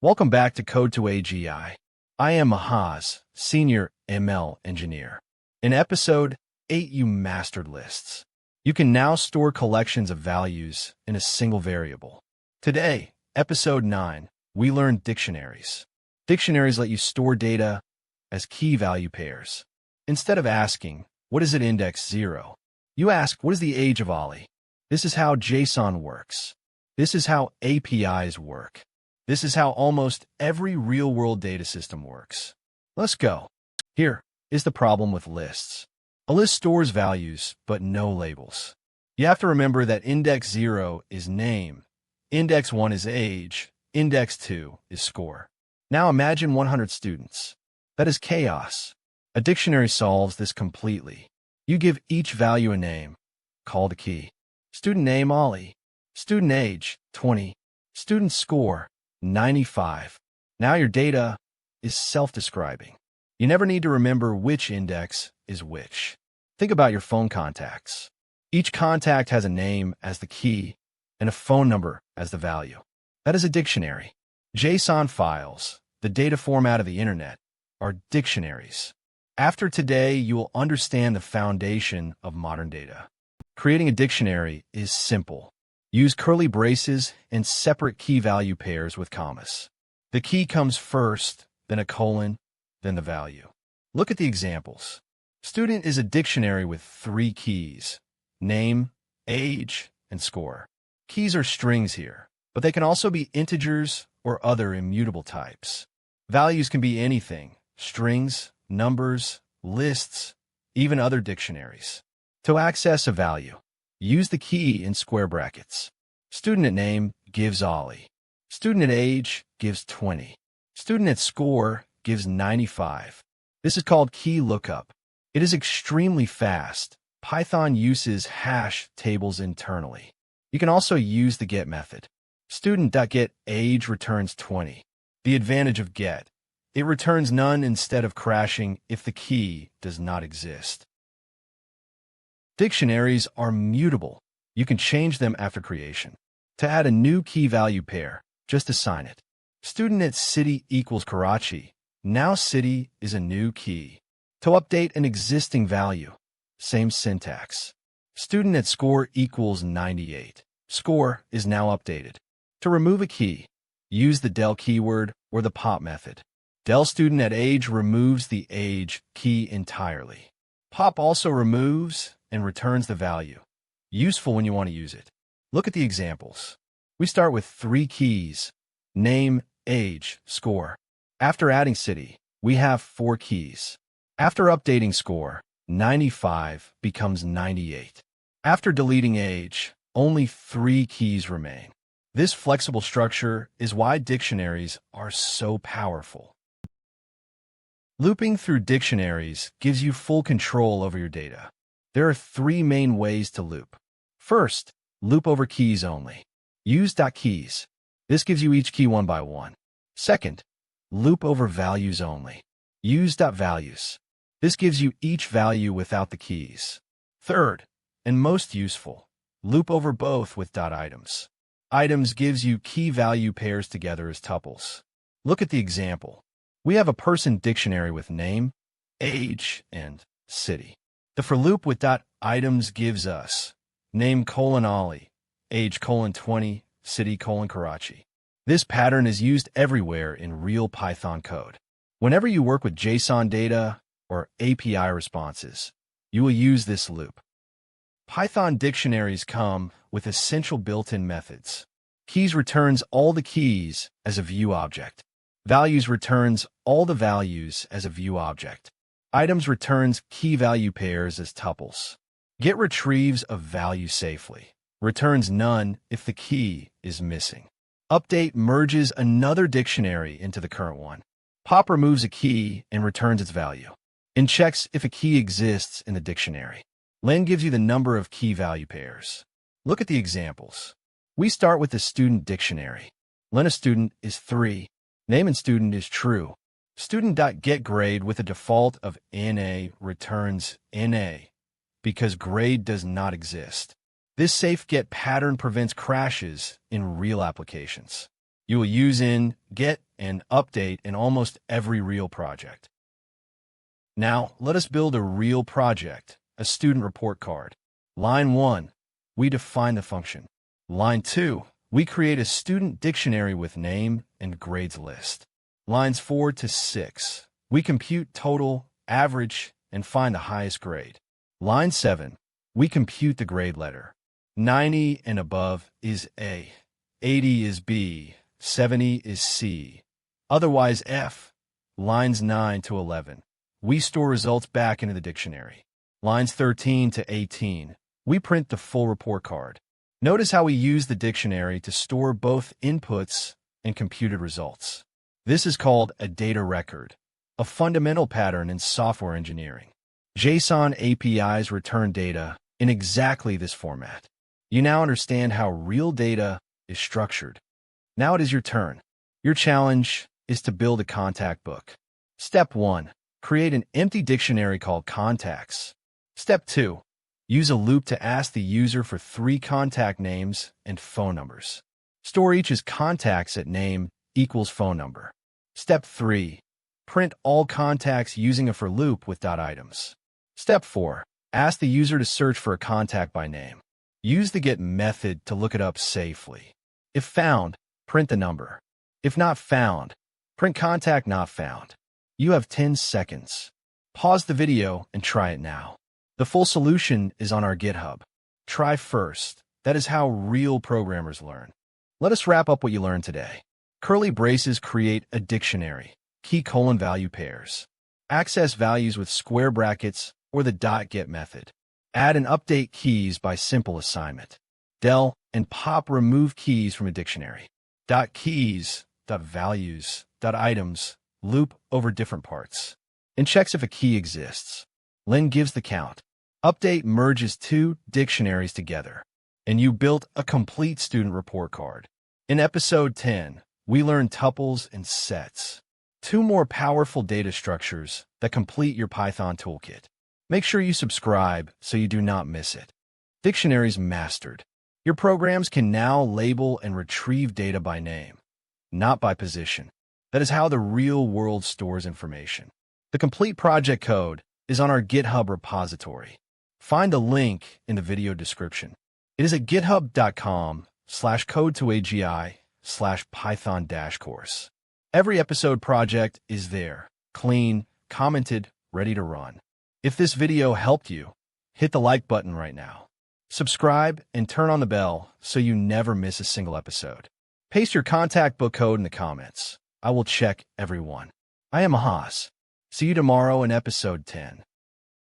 Welcome back to CodeToAGI. I am Mahaz, Senior ML Engineer. In Episode 8, you mastered lists. You can now store collections of values in a single variable. Today, Episode 9, we learn dictionaries. Dictionaries let you store data as key-value pairs. Instead of asking, what is at index 0? You ask, what is the age of Ollie? This is how JSON works. This is how APIs work. This is how almost every real-world data system works. Let's go. Here is the problem with lists. A list stores values, but no labels. You have to remember that index 0 is name, index 1 is age, index 2 is score. Now imagine 100 students. That is chaos. A dictionary solves this completely. You give each value a name, call the key. Student name Ollie, student age 20, student score 95. Now your data is self-describing. You never need to remember which index is which. Think about your phone contacts. Each contact has a name as the key and a phone number as the value. That is a dictionary. JSON files, the data format of the internet, are dictionaries. After today, you will understand the foundation of modern data. Creating a dictionary is simple. Use curly braces and separate key-value pairs with commas. The key comes first, then a colon, then the value. Look at the examples. Student is a dictionary with 3 keys: name, age, and score. Keys are strings here, but they can also be integers or other immutable types. Values can be anything: strings, numbers, lists, even other dictionaries. To access a value, use the key in square brackets. Student at name gives Ollie. Student at age gives 20. Student at score gives 95. This is called key lookup. It is extremely fast. Python uses hash tables internally. You can also use the get method. Student.getAge returns 20. The advantage of get: it returns none instead of crashing if the key does not exist. Dictionaries are mutable. You can change them after creation. To add a new key-value pair, just assign it. Student at city equals Karachi. Now city is a new key. To update an existing value, same syntax. Student at score equals 98. Score is now updated. To remove a key, use the del keyword or the pop method. Del student at age removes the age key entirely. Pop also removes and returns the value. Useful when you want to use it. Look at the examples. We start with 3 keys: name, age, score. After adding city, we have 4 keys. After updating score, 95 becomes 98. After deleting age, only 3 keys remain. This flexible structure is why dictionaries are so powerful. Looping through dictionaries gives you full control over your data. There are 3 main ways to loop. First, loop over keys only. Use .keys. This gives you each key one by one. Second, loop over values only. Use .values. This gives you each value without the keys. Third, and most useful, loop over both with .items. Items gives you key-value pairs together as tuples. Look at the example. We have a person dictionary with name, age, and city. The for loop with .items gives us name : Ollie, age : 20, city : Karachi. This pattern is used everywhere in real Python code. Whenever you work with JSON data or API responses, you will use this loop. Python dictionaries come with essential built-in methods. Keys returns all the keys as a view object. Values returns all the values as a view object. Items returns key-value pairs as tuples. Get retrieves a value safely. Returns none if the key is missing. Update merges another dictionary into the current one. Pop removes a key and returns its value. And checks if a key exists in the dictionary. Len gives you the number of key-value pairs. Look at the examples. We start with the student dictionary. Len a student is 3. Name and student is true. Student.getGrade with a default of NA returns NA because grade does not exist. This safe get pattern prevents crashes in real applications. You will use in, get, and update in almost every real project. Now, let us build a real project, a student report card. Line 1, we define the function. Line 2, we create a student dictionary with name and grades list. Lines 4 to 6, we compute total, average, and find the highest grade. Line 7, we compute the grade letter. 90 and above is A, 80 is B, 70 is C, otherwise F. Lines 9 to 11, we store results back into the dictionary. Lines 13 to 18, we print the full report card. Notice how we use the dictionary to store both inputs and computed results. This is called a data record, a fundamental pattern in software engineering. JSON APIs return data in exactly this format. You now understand how real data is structured. Now it is your turn. Your challenge is to build a contact book. Step 1. Create an empty dictionary called contacts. Step 2. Use a loop to ask the user for 3 contact names and phone numbers. Store each as contacts at name equals phone number. Step 3. Print all contacts using a for loop with .items. Step 4. Ask the user to search for a contact by name. Use the get method to look it up safely. If found, print the number. If not found, print contact not found. You have 10 seconds. Pause the video and try it now. The full solution is on our GitHub. Try first. That is how real programmers learn. Let us wrap up what you learned today. Curly braces create a dictionary, key:\value pairs. Access values with square brackets or the .get method. Add and update keys by simple assignment. Del and pop remove keys from a dictionary. .keys, .values, .items, loop over different parts. And checks if a key exists. Len gives the count. Update merges 2 dictionaries together. And you built a complete student report card. In episode 10, we learned tuples and sets. 2 more powerful data structures that complete your Python toolkit. Make sure you subscribe so you do not miss it. Dictionaries mastered. Your programs can now label and retrieve data by name, not by position. That is how the real world stores information. The complete project code is on our GitHub repository. Find the link in the video description. It is at github.com/CodeToAGI/Python-course. Every episode project is there, clean, commented, ready to run. If this video helped you, hit the like button right now. Subscribe and turn on the bell so you never miss a single episode. Paste your contact book code in the comments. I will check every one. I am Haas. See you tomorrow in episode 10.